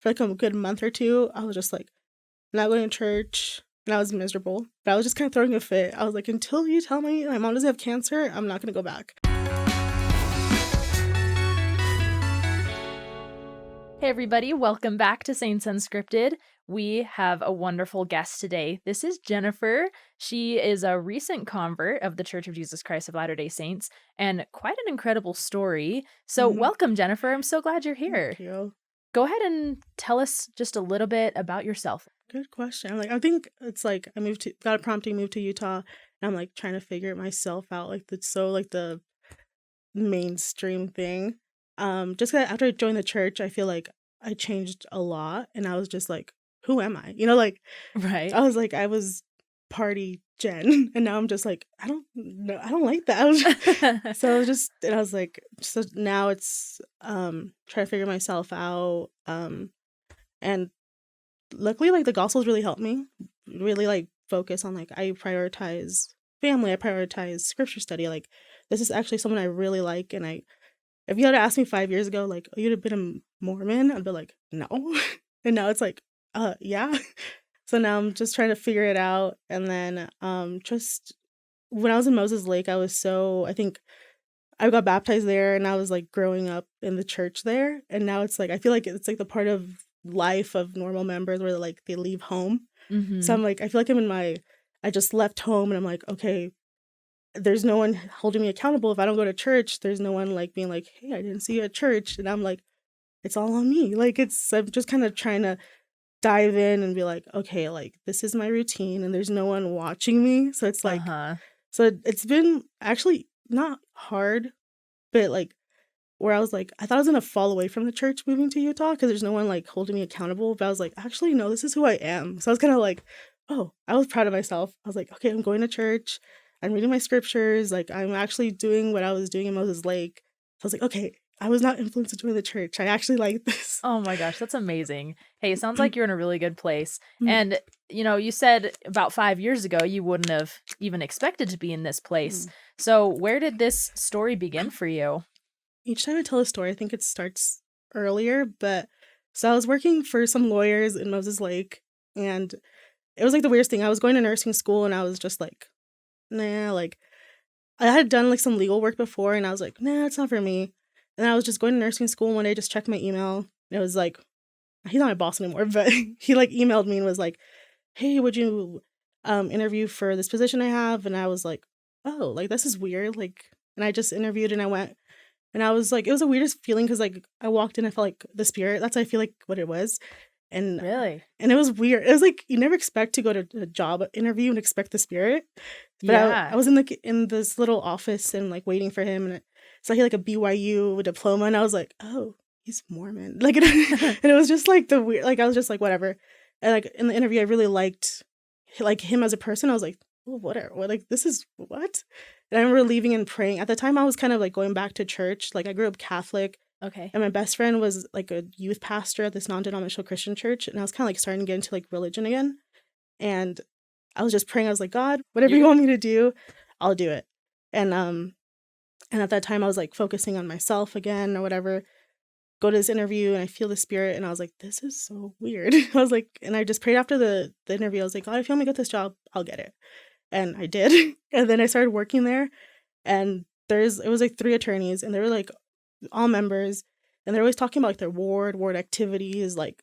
for like a good month or two, I was just like not going to church, and I was miserable. But I was just kind of throwing a fit. I was like, until you tell me my mom doesn't have cancer, I'm not going to go back. Hey everybody, welcome back to Saints Unscripted. We have a wonderful guest today. This is Jennifer. She is a recent convert of the Church of Jesus Christ of Latter-day Saints, and quite an incredible story. So welcome, Jennifer. I'm so glad you're here. Thank you. Go ahead and tell us just a little bit about yourself. Good question. I think it's like I got a prompting, moved to Utah, and I'm like trying to figure myself out. Like it's so like the mainstream thing. Just 'cause after I joined the church, I feel like I changed a lot, and I was just like, who am I? Like Right. I was like, I was party Jen, and now I'm just like, I don't know, I don't like that. So I was just, and I was like, so now it's trying to figure myself out, and luckily like the gospel's really helped me really like focus on like I prioritize family, I prioritize scripture study. Like this is actually someone I really like, and if you had asked me 5 years ago, like, oh, you'd have been a Mormon, I'd be like, no. And now it's like, yeah. So now I'm just trying to figure it out. And then just when I was in Moses Lake, I think I got baptized there, and I was like growing up in the church there. And now it's like I feel like it's like the part of life of normal members where they leave home. So I'm like, I feel like I just left home, and I'm like, okay, there's no one holding me accountable. If I don't go to church, there's no one like being like, hey, I didn't see you at church. And I'm like, it's all on me. Like I'm just kind of trying to dive in and be like, okay, like this is my routine, and there's no one watching me. So it's like, so it's been actually not hard, but like where I was like, I thought I was going to fall away from the church moving to Utah because there's no one like holding me accountable. But I was like, actually, no, this is who I am. So I was kind of like, oh, I was proud of myself. I was like, okay, I'm going to church. I'm reading my scriptures. Like I'm actually doing what I was doing in Moses Lake. So I was like, okay, I was not influenced to join the church. I actually like this. Oh my gosh, that's amazing. Hey, it sounds like you're in a really good place. And, you said about 5 years ago you wouldn't have even expected to be in this place. So where did this story begin for you? Each time I tell a story, I think it starts earlier. But so I was working for some lawyers in Moses Lake, and it was like the weirdest thing. I was going to nursing school, and I was just like, nah, like I had done like some legal work before, and I was like, nah, it's not for me. And I was just going to nursing school one day, just checked my email, and it was like, he's not my boss anymore, but he like emailed me and was like, hey, would you interview for this position I have? And I was like, oh, like this is weird. Like, and I just interviewed, and I went, and I was like, it was the weirdest feeling because like I walked in, I felt like the spirit. That's I feel like what it was. And really, and it was weird. It was like you never expect to go to a job interview and expect the spirit. But I was in this little office and like waiting for him, and so he had like a BYU diploma, and I was like, oh, he's Mormon. Like, and it was just like the weird. Like I was just like whatever. And like in the interview, I really liked like him as a person. I was like, oh, whatever. Like this is what. And I remember leaving and praying. At the time, I was kind of like going back to church. Like I grew up Catholic. Okay. And my best friend was like a youth pastor at this non-denominational Christian church. And I was kind of like starting to get into like religion again. And I was just praying. I was like, God, whatever you want me to do, I'll do it. And at that time I was like focusing on myself again or whatever. Go to this interview, and I feel the spirit, and I was like, this is so weird. I was like, and I just prayed after the interview. I was like, God, if you want me to get this job, I'll get it. And I did. And then I started working there, and it was like 3 attorneys, and they were like all members, and they're always talking about like their ward activities, like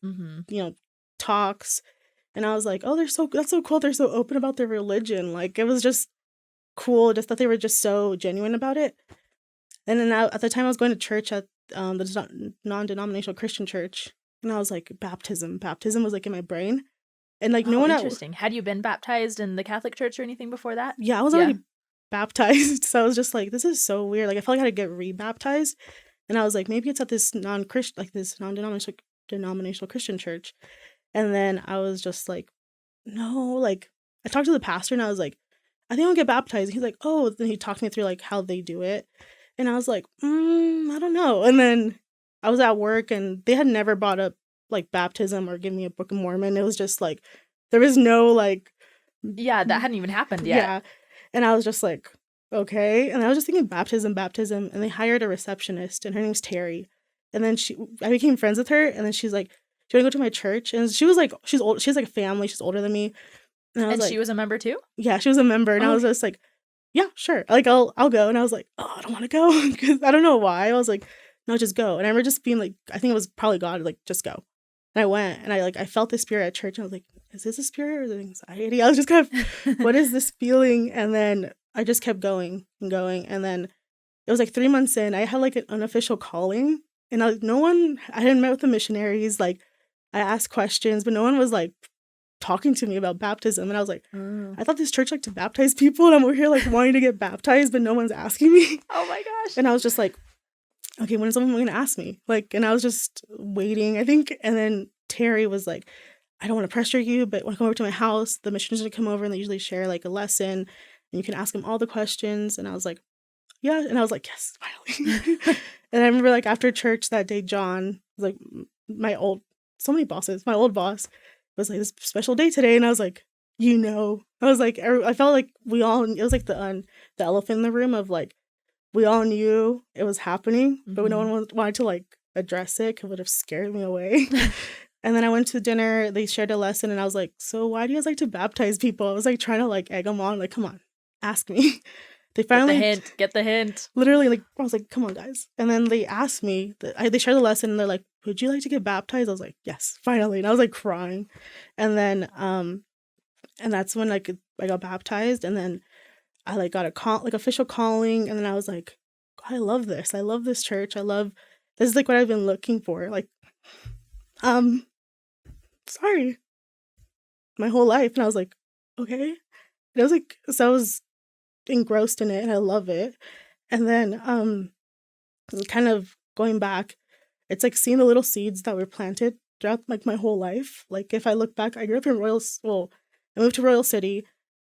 talks. And I was like, oh, that's so cool. They're so open about their religion. Like it was just cool, just that they were just so genuine about it. And then at the time I was going to church at the non-denominational Christian church, and I was like, baptism was like in my brain. And like no one interesting. Had you been baptized in the Catholic Church or anything before that? Yeah, I was already baptized. So I was just like, this is so weird. Like I felt like I had to get rebaptized. And I was like, maybe it's at this non-denominational Christian church. And then I was just like, no, like I talked to the pastor, and I was like, I think I'll get baptized. And he's like, oh, then he talked me through like how they do it. And I was like, I don't know. And then I was at work, and they had never brought up like baptism or given me a Book of Mormon. It was just like, there was no like. Yeah, that hadn't even happened yet. Yeah. And I was just like, okay. And I was just thinking baptism. And they hired a receptionist, and her name's Terry. And then I became friends with her. And then she's like, she wanted to go to my church, and she was like, she's old, she has like a family, she's older than me, and I was And like, she was a member too? yeah, she was a member, and I Oh, was just like, yeah, sure, like I'll go, and I was like, oh, I don't want to go because I don't know why. I was like, no, just go, and I remember just being like, I think it was probably God, like just go, and I went, and I felt the spirit at church, and I was like, is this a spirit or is it anxiety? I was just kind of, what is this feeling? And then I just kept going and going, and then it was like 3 months in, I had like an unofficial calling, and I hadn't met with the missionaries. Like, I asked questions, but no one was like talking to me about baptism. And I was like, Oh. I thought this church liked to baptize people, and I'm over here like wanting to get baptized, but no one's asking me. Oh my gosh. And I was just like, okay, when is someone going to ask me? Like, and I was just waiting, I think. And then Terry was like, I don't want to pressure you, but when I come over to my house, the missionaries are going to come over and they usually share like a lesson, and you can ask them all the questions. And I was like, yeah. And I was like, yes, finally. And I remember like after church that day, John, like so many bosses, my old boss was like, this special day today. And I was like, I was like, I felt like it was like the elephant in the room of like, we all knew it was happening, but no one wanted to like address it because it would have scared me away. And then I went to dinner, they shared a lesson, and I was like, so why do you guys like to baptize people? I was like trying to like egg them on, like, come on, ask me. They finally Get the hint. literally, like, I was like, come on, guys. And then they asked me, they shared the lesson, and they're like, would you like to get baptized? I was like, yes, finally. And I was like crying. And then, and that's when like I got baptized, and then I like got official calling, and then I was like, God, I love this. I love this church. This is like what I've been looking for. Like, sorry, my whole life. And I was like, okay. And I was like, so I was engrossed in it, and I love it. And then kind of going back, it's like seeing the little seeds that were planted throughout like my whole life. Like if I look back, I grew up in I moved to Royal City,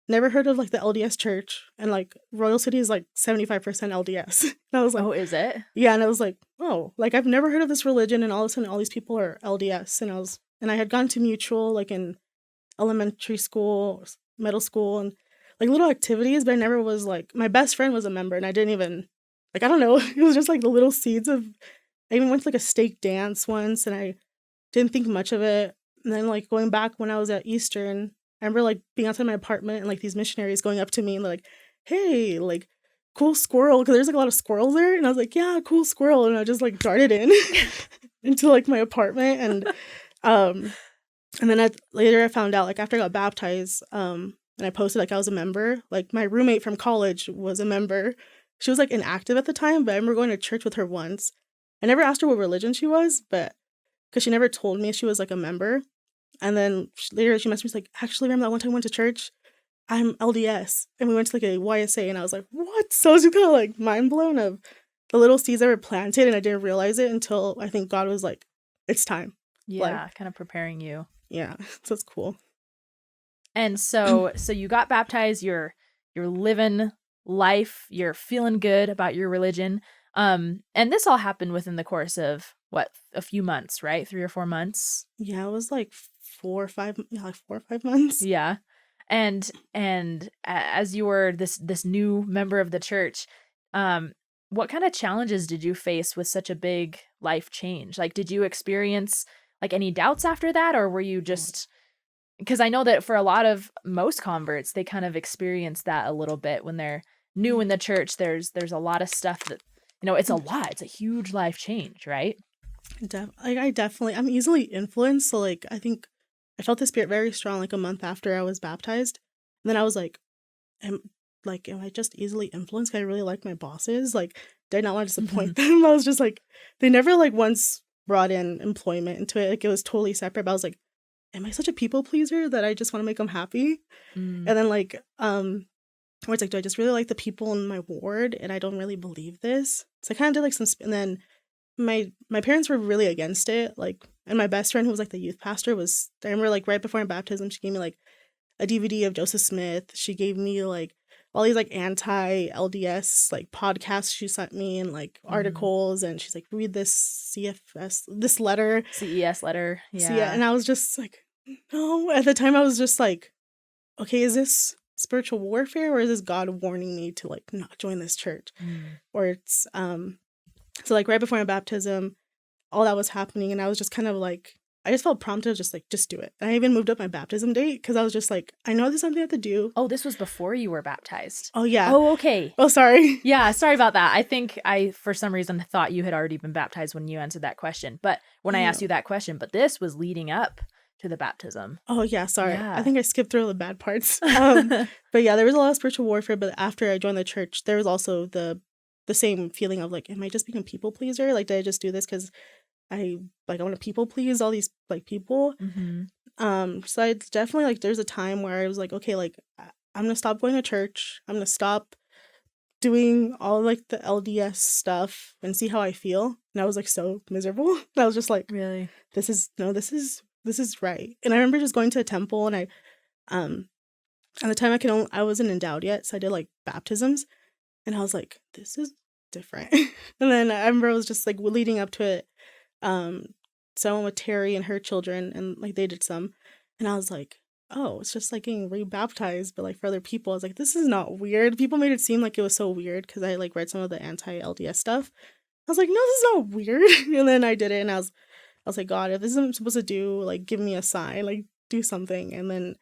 never heard of like the LDS church, and like Royal City is like 75% LDS. And I was like, Oh, is it? yeah, and I was like, oh, like I've never heard of this religion, and all of a sudden all these people are LDS. And I had gone to Mutual like in elementary school, middle school, and like little activities, but I never was like, my best friend was a member, and I didn't even, like, I don't know, it was just like the little seeds of, I even went to like a stake dance once, and I didn't think much of it. And then like going back when I was at Eastern, I remember like being outside my apartment and like these missionaries going up to me and they're like, hey, like, cool squirrel, because there's like a lot of squirrels there. And I was like, yeah, cool squirrel. And I just like darted in into like my apartment. And then later I found out, like after I got baptized, and I posted like I was a member, like my roommate from college was a member. She was like inactive at the time, but I remember going to church with her once. I never asked her what religion she was, but because she never told me she was like a member. And then later she messaged me, she's like, actually, remember that one time I went to church? I'm LDS. And we went to like a YSA, and I was like, what? So I was just kind of like mind blown of the little seeds that were planted, and I didn't realize it until I think God was like, it's time. Yeah, Like, kind of preparing you. yeah, so it's cool. And so you got baptized, you're living life, you're feeling good about your religion. And this all happened within the course of what, a few months, right? 3 or 4 months. Yeah, it was like 4 or 5 months. Yeah. And as you were this new member of the church, what kind of challenges did you face with such a big life change? Like, did you experience like any doubts after that, or were you just, because I know that for most converts, they kind of experience that a little bit when they're new in the church. There's a lot of stuff that, it's a huge life change, right? I'm easily influenced. So like, I think I felt the spirit very strong like a month after I was baptized. And then I was like, am I just easily influenced? 'Cause I really like my bosses. Like, did I not want to disappoint them? I was just like, they never like once brought in employment into it. Like, it was totally separate. But I was like, am I such a people pleaser that I just want to make them happy? Mm. And then like, where it's like, do I just really like the people in my ward and I don't really believe this? So I kind of did like and then my parents were really against it. Like, and my best friend who was like the youth pastor I remember like right before my baptism, she gave me like a DVD of Joseph Smith. She gave me like all these like anti-LDS like podcasts she sent me and like articles, and she's like, read this CES letter. Yeah. And I was just like, no. At the time I was just like, okay, is this spiritual warfare or is this God warning me to like not join this church? Or it's so like right before my baptism, all that was happening, and I was just kind of like I just felt prompted to just do it. And I even moved up my baptism date because I was just like, I know there's something I have to do. Oh, this was before you were baptized. Oh, yeah. Oh, okay. Oh, sorry. Yeah, sorry about that. I think I, for some reason, thought you had already been baptized when you answered that question. But when I asked you that question, but this was leading up to the baptism. Oh, yeah, sorry. Yeah. I think I skipped through all the bad parts. But yeah, there was a lot of spiritual warfare. But after I joined the church, there was also the same feeling of like, am I just being a people pleaser? Like, did I just do this because I want to people please all these like people? So I definitely like, there's a time where I was like, okay, like I'm gonna stop going to church. I'm gonna stop doing all like the LDS stuff and see how I feel. And I was like so miserable. And I was just like, really, this is right. And I remember just going to a temple, and I at the time I wasn't endowed yet, so I did like baptisms, and I was like, this is different. And then I remember I was just like leading up to it. So I went with Terry and her children, and like they did some, and I was like, oh, it's just like getting rebaptized, but like for other people. I was like, this is not weird. People made it seem like it was so weird because I like read some of the anti-LDS stuff. I was like, no, this is not weird. And then I did it, and I was like, God, if this is what I'm supposed to do, like give me a sign, like do something. And then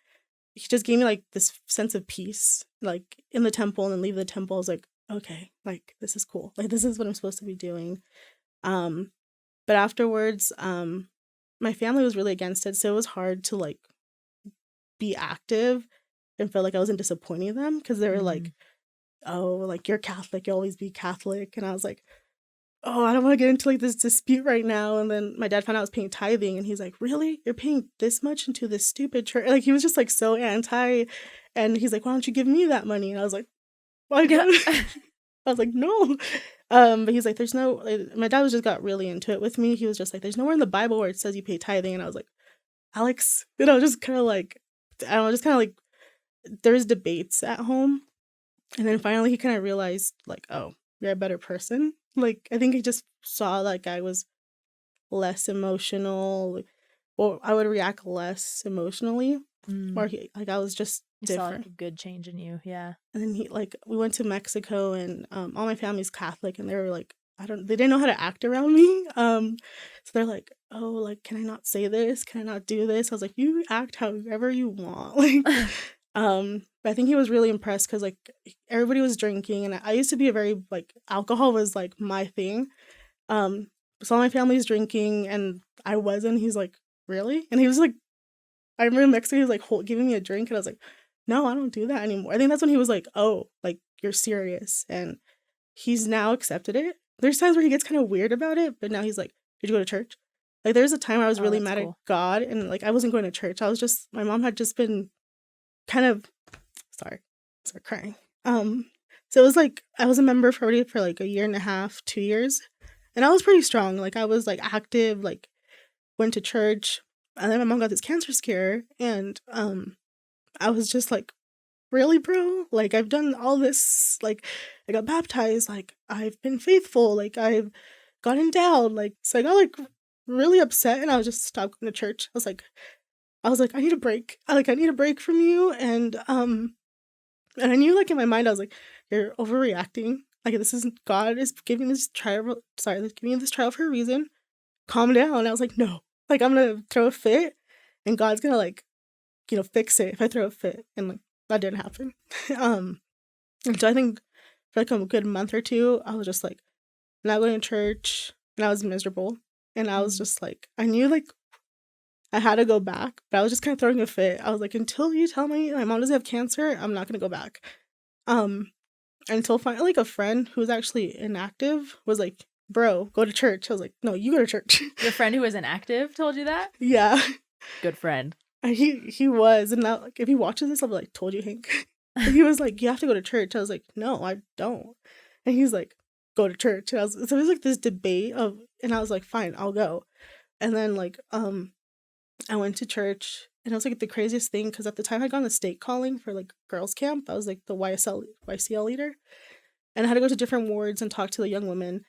he just gave me like this sense of peace, like in the temple, and then leave the temple. I was like, okay, like this is cool. Like this is what I'm supposed to be doing. But afterwards, my family was really against it, so it was hard to like be active and feel like I wasn't disappointing them because they were like, oh, like you're Catholic, you always be Catholic. And I was like, oh, I don't want to get into like this dispute right now. And then my dad found out I was paying tithing, and he's like, really? You're paying this much into this stupid church? Like he was just like so anti, and he's like, why don't you give me that money? And I was like, well, I was like, no. But he's like, there's no, like, my dad just got really into it with me. He was just like, there's nowhere in the Bible where it says you pay tithing. And I was like, Alex, just kind of like, I don't know, just kind of like, there's debates at home. And then finally he kind of realized like, oh, you're a better person. Like, I think he just saw like I was less emotional, or I would react less emotionally, or I was just different. Saw like a good change in you, yeah. And then we went to Mexico, and all my family's Catholic, and they were like, they didn't know how to act around me. So they're like, oh, like, can I not say this? Can I not do this? I was like, you act however you want. Like, but I think he was really impressed because like everybody was drinking, and I used to be a very like alcohol was like my thing. So all my family's drinking, and I wasn't. He's like, really? And he was like, I remember in Mexico, he was like giving me a drink, and I was like, no, I don't do that anymore. I think that's when he was like, oh, like you're serious, and he's now accepted it. There's times where he gets kind of weird about it, but now he's like, did you go to church? Like there's a time where I was really mad at God, and like I wasn't going to church. I was just, my mom had just been kind of, sorry, I start crying. So it was like I was a member for like a year and a half, 2 years, and I was pretty strong. Like I was like active, like went to church, and then my mom got this cancer scare, and I was just like, really, bro? Like I've done all this, like I got baptized, like I've been faithful, like I've gotten down, like so I got like really upset, and I was just stopped going to church. I was like, I need a break. I need a break from you. And I knew like in my mind, I was like, you're overreacting. Like this isn't, God is giving this trial. Sorry, giving you this trial for a reason. Calm down. And I was like, no, like I'm gonna throw a fit, and God's gonna like, fix it if I throw a fit. And like that didn't happen. And so I think for like a good month or two, I was just like not going to church, and I was miserable. And I was just like, I knew like I had to go back, but I was just kind of throwing a fit. I was like, until you tell me my mom doesn't have cancer, I'm not gonna go back. Until finally, like a friend who was actually inactive was like, bro, go to church. I was like, no, you go to church. Your friend who was inactive told you that? Yeah. Good friend. And he was, and now like if he watches this, I'll be like, told you, Hank. And he was like, you have to go to church. I was like, no, I don't. And he's like, go to church. And so it was like this debate of, and I was like, fine, I'll go. And then like I went to church, and it was like the craziest thing because at the time I'd gone to stake calling for like girls camp. I was like the YCL leader, and I had to go to different wards and talk to the young women.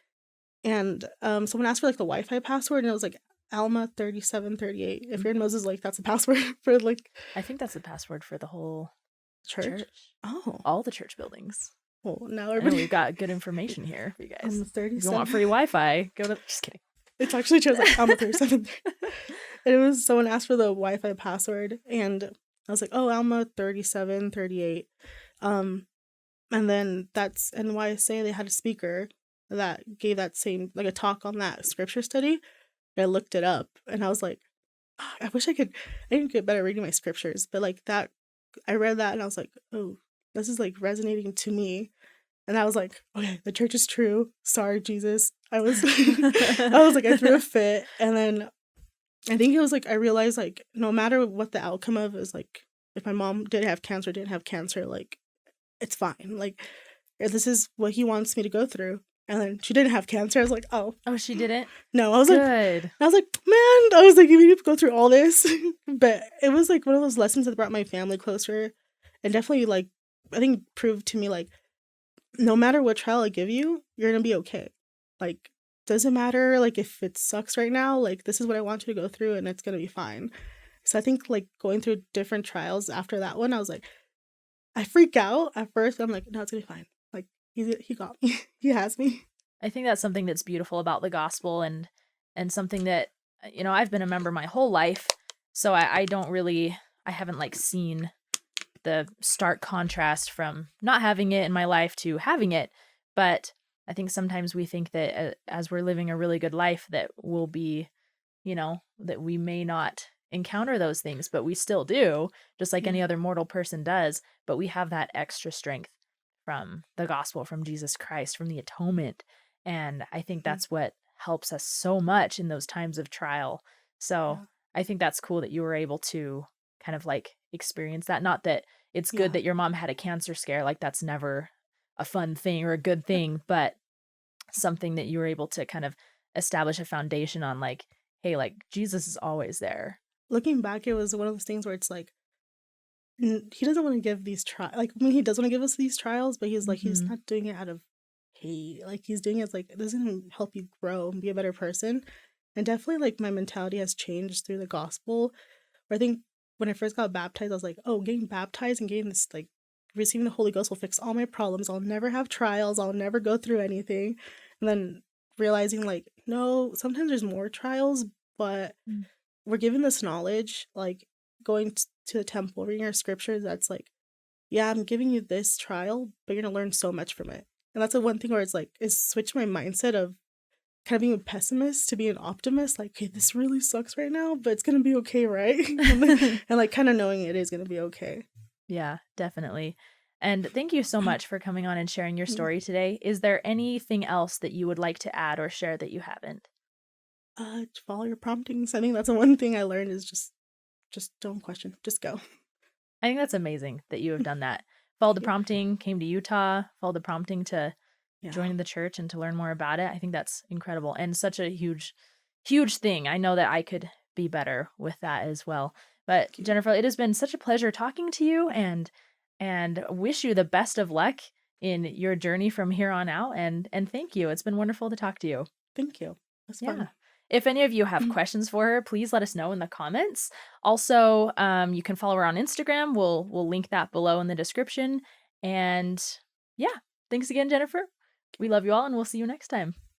And someone asked for like the Wi-Fi password, and it was like Alma 3738. If you're in Moses Lake, that's the password for like. I think that's the password for the whole church. Oh, all the church buildings. Well, now everybody, we've got good information here for you guys. If you want free Wi-Fi, go to. Just kidding. It's actually just like Alma 37. And it was someone asked for the Wi-Fi password, and I was like, "Oh, Alma 37, 38." Um, and then that's NYSA. They had a speaker that gave that same like a talk on that scripture study. I looked it up, and I was like, "Ah, I wish I could. I didn't get better reading my scriptures, but like that, I read that, and I was like, oh, this is like resonating to me." And I was like, okay, the church is true. Sorry, Jesus. I was, I was like, I threw a fit, and then I think it was like I realized like no matter what the outcome of is like if my mom did have cancer, didn't have cancer, like it's fine. Like this is what he wants me to go through. And then she didn't have cancer. I was like, oh Oh, she didn't? no. Good. I was like, man. I was like, you need to go through all this, but it was like one of those lessons that brought my family closer, and definitely like I think proved to me like no matter what trial I give you, you're gonna be okay. Like doesn't matter like if it sucks right now, like this is what I want you to go through and it's gonna be fine. So I think like going through different trials after that one, I was like, I freak out at first, but I'm like, no, it's gonna be fine. Like he got me. He has me. I think that's something that's beautiful about the gospel, and something that, I've been a member my whole life, so I don't really, I haven't like seen the stark contrast from not having it in my life to having it. But I think sometimes we think that as we're living a really good life that we'll be, that we may not encounter those things, but we still do, just like any Yeah. other mortal person does. But we have that extra strength from the gospel, from Jesus Christ, from the atonement. And I think Mhm. that's what helps us so much in those times of trial. So Yeah. I think that's cool that you were able to kind of like experience that. Not that it's good Yeah. that your mom had a cancer scare, like that's never a fun thing or a good thing, but something that you were able to kind of establish a foundation on, like, hey, like Jesus is always there. Looking back, it was one of those things where it's like he doesn't want to give these like I mean he does want to give us these trials, but he's like he's Hmm. not doing it out of hate. Like he's doing it like it doesn't help you grow and be a better person. And definitely like my mentality has changed through the gospel. Where I think when I first got baptized, I was like, oh, getting baptized and getting this like receiving the Holy Ghost will fix all my problems. I'll never have trials. I'll never go through anything. And then realizing like, no, sometimes there's more trials, but we're given this knowledge, like going to the temple, reading our scriptures, that's like, yeah, I'm giving you this trial, but you're gonna learn so much from it. And that's the one thing where it's like, it's switched my mindset of kind of being a pessimist to being an optimist. Like, okay, this really sucks right now, but it's gonna be okay, right? And like kind of knowing it is gonna be okay. Yeah, definitely. And thank you so much for coming on and sharing your story today. Is there anything else that you would like to add or share that you haven't? Follow your promptings. I think that's the one thing I learned is just don't question, just go. I think that's amazing that you have done that. Followed the Yeah. prompting, came to Utah, followed the prompting to Yeah. join the church and to learn more about it. I think that's incredible and such a huge, huge thing. I know that I could be better with that as well. But Thank you. Jennifer, it has been such a pleasure talking to you, and wish you the best of luck in your journey from here on out. And thank you. It's been wonderful to talk to you. Thank you. That's Yeah. fun. If any of you have questions for her, please let us know in the comments. Also, you can follow her on Instagram. We'll link that below in the description. And yeah, thanks again, Jennifer. We love you all, and we'll see you next time.